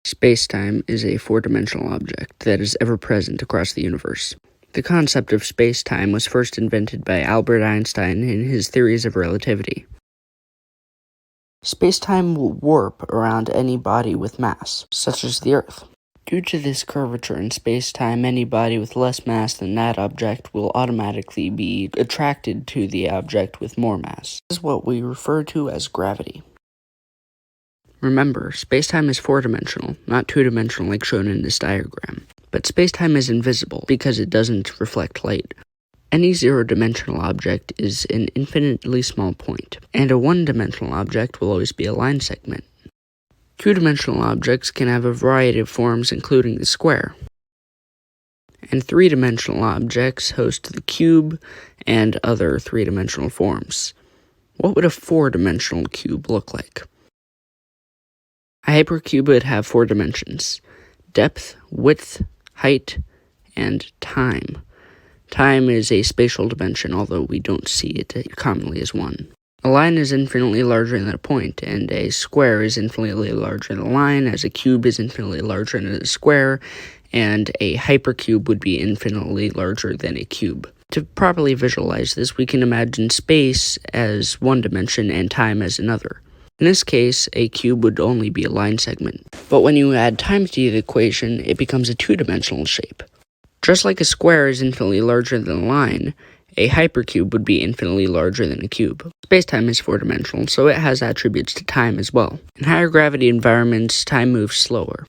Spacetime is a four-dimensional object that is ever-present across the universe. The concept of spacetime was first invented by Albert Einstein in his theories of relativity. Spacetime will warp around any body with mass, such as the Earth. Due to this curvature in spacetime, any body with less mass than that object will automatically be attracted to the object with more mass. This is what we refer to as gravity. Remember, spacetime is four-dimensional, not two-dimensional like shown in this diagram. But spacetime is invisible because it doesn't reflect light. Any zero-dimensional object is an infinitely small point, and a one-dimensional object will always be a line segment. Two-dimensional objects can have a variety of forms, including the square. And three-dimensional objects host the cube and other three-dimensional forms. What would a four-dimensional cube look like? A hypercube would have four dimensions: depth, width, height, and time. Time is a spatial dimension, although we don't see it commonly as one. A line is infinitely larger than a point, and a square is infinitely larger than a line, as a cube is infinitely larger than a square, and a hypercube would be infinitely larger than a cube. To properly visualize this, we can imagine space as one dimension and time as another. In this case, a cube would only be a line segment. But when you add time to the equation, it becomes a two-dimensional shape. Just like a square is infinitely larger than a line, a hypercube would be infinitely larger than a cube. Spacetime is four-dimensional, so it has attributes to time as well. In higher gravity environments, time moves slower.